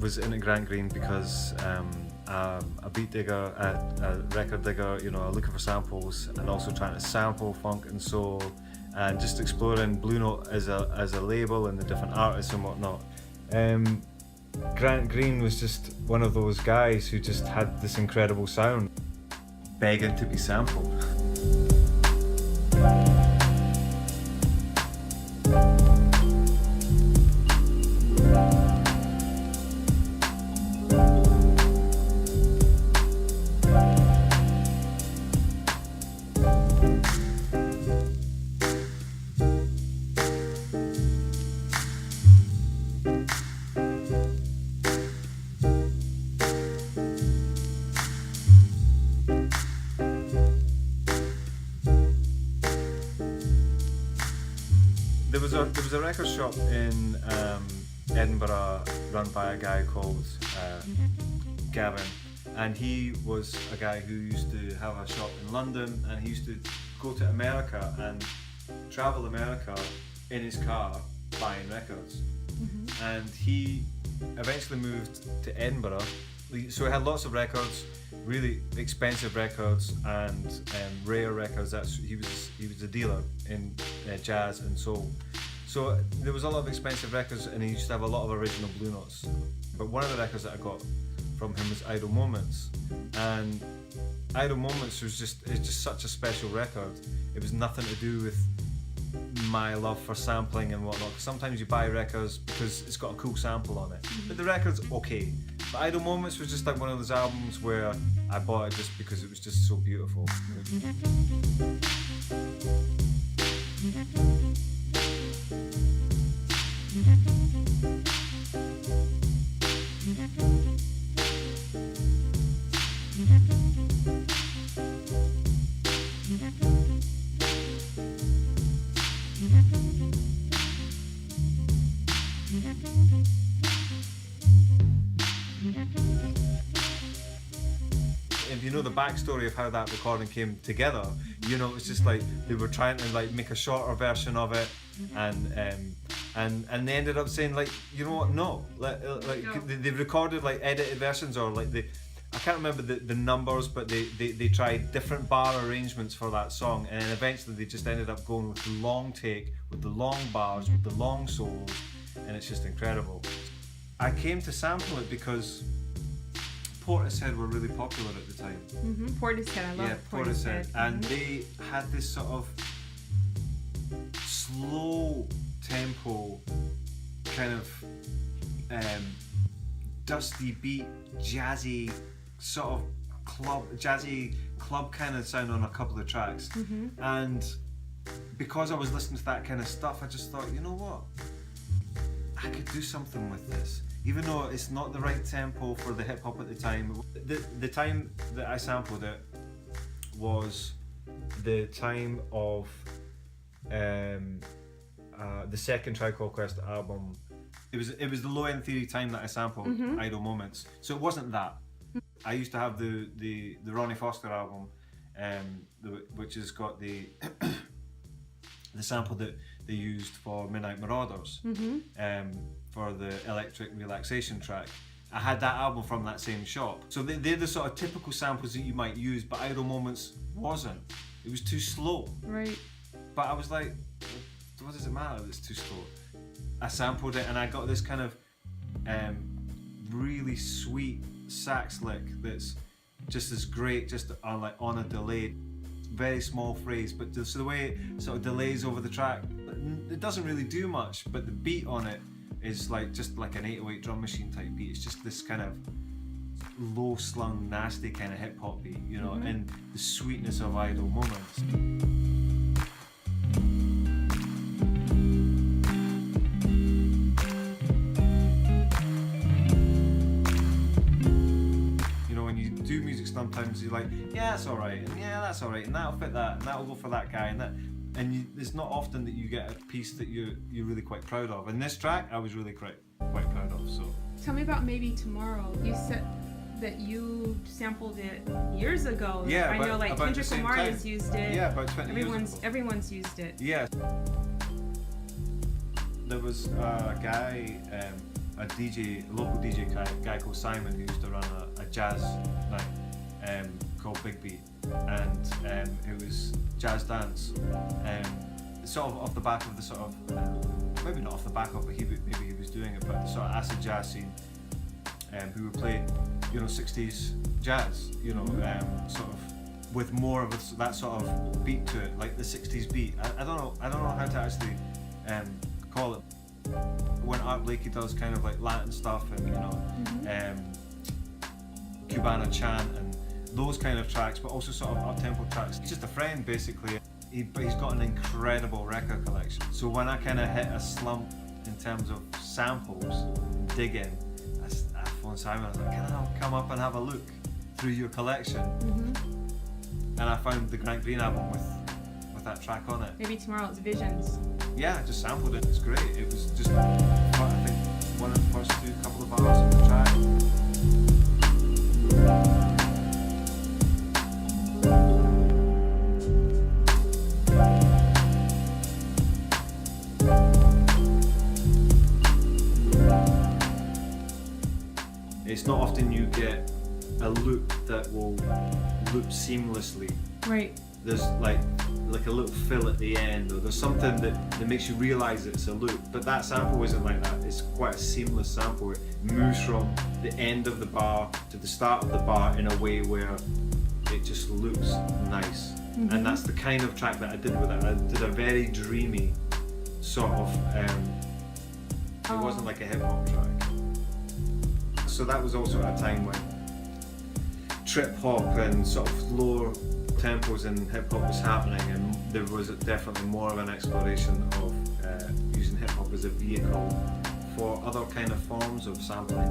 was into Grant Green because a beat digger, a record digger, you know, looking for samples and also trying to sample funk and soul, and just exploring Blue Note as a label and the different artists and whatnot. Grant Green was just one of those guys who just had this incredible sound, begging to be sampled. There was a record shop in Edinburgh run by a guy called Gavin, and he was a guy who used to have a shop in London, and he used to go to America and travel America in his car buying records. Mm-hmm. And he eventually moved to Edinburgh, so he had lots of records, really expensive records and rare records. He was a dealer in jazz and soul. So there was a lot of expensive records, and he used to have a lot of original Blue Notes. But one of the records that I got from him was Idle Moments, and Idle Moments was just such a special record. It was nothing to do with my love for sampling and whatnot. Sometimes you buy records because it's got a cool sample on it, but the record's okay. But Idle Moments was just like one of those albums where I bought it just because it was just so beautiful. If you know the backstory of how that recording came together, you know, it's just like they were trying to like make a shorter version of it, and they ended up saying like, you know what, no, they recorded like edited versions, or like I can't remember the numbers, but they tried different bar arrangements for that song, and eventually they just ended up going with the long take, with the long bars, with the long solos, and it's just incredible. I came to sample it because Portishead were really popular at the time. Mm-hmm. Portishead, I love Portishead. And they had this sort of slow tempo, kind of dusty beat, jazzy sort of club kind of sound on a couple of tracks. Mm-hmm. And because I was listening to that kind of stuff, I just thought, you know what, I could do something with this. Even though it's not the right tempo for the hip hop at the time. The time that I sampled it was the time of the second Tribe Called Quest album. It was the Low End Theory time that I sampled Idle Moments. So it wasn't that. I used to have the Ronnie Foster album, which has got the the sample that they used for Midnight Marauders. For the electric relaxation track. I had that album from that same shop. So they're the sort of typical samples that you might use, but Idle Moments wasn't. It was too slow. Right. But I was like, what does it matter if it's too slow? I sampled it and I got this kind of really sweet sax lick that's just as great, just on a delay. Very small phrase, but so the way it sort of delays over the track, it doesn't really do much, but the beat on it is like just like an 808 drum machine type beat. It's just this kind of low slung, nasty kind of hip hop beat, you know, and the sweetness of Idle Moments. You know, when you do music, sometimes you're like, yeah, that's alright, and yeah, that's alright, and that'll fit that, and that'll go for that guy, and that. And it's not often that you get a piece that you're really quite proud of. And this track, I was really quite proud of. So tell me about Maybe Tomorrow. You said that you sampled it years ago. Yeah, I know, like Kendrick Lamar has used it. Yeah, about 20 years ago. Everyone's used it. Yeah. There was a guy, a DJ, a local DJ guy called Simon, who used to run a jazz night called Big Beat, and it was jazz dance, sort of off the back of the sort of, maybe not off the back of, but maybe he was doing it, but the sort of acid jazz scene, who would play, 60s jazz, sort of with more of that sort of beat to it, like the 60s beat. I don't know how to actually call it. When Art Blakey does kind of like Latin stuff and Cubana chant and those kind of tracks, but also sort of up-tempo tracks. He's just a friend basically, but he's got an incredible record collection. So when I kind of hit a slump in terms of samples, digging, I phoned Simon. I was like, can I come up and have a look through your collection? And I found the Grant Green album with that track on it. Maybe tomorrow it's Visions. Yeah, I just sampled it. It's great. It was just, I think, one of the first couple of hours of the track. It's not often you get a loop that will loop seamlessly. Right. There's like a little fill at the end, or there's something that makes you realise it's a loop. But that sample isn't like that. It's quite a seamless sample. It moves from the end of the bar to the start of the bar in a way where it just looks nice. And that's the kind of track that I did with it. I did a very dreamy sort of, it wasn't like a hip hop track. So that was also at a time when trip hop and sort of lower tempos in hip hop was happening, and there was definitely more of an exploration of using hip hop as a vehicle for other kind of forms of sampling.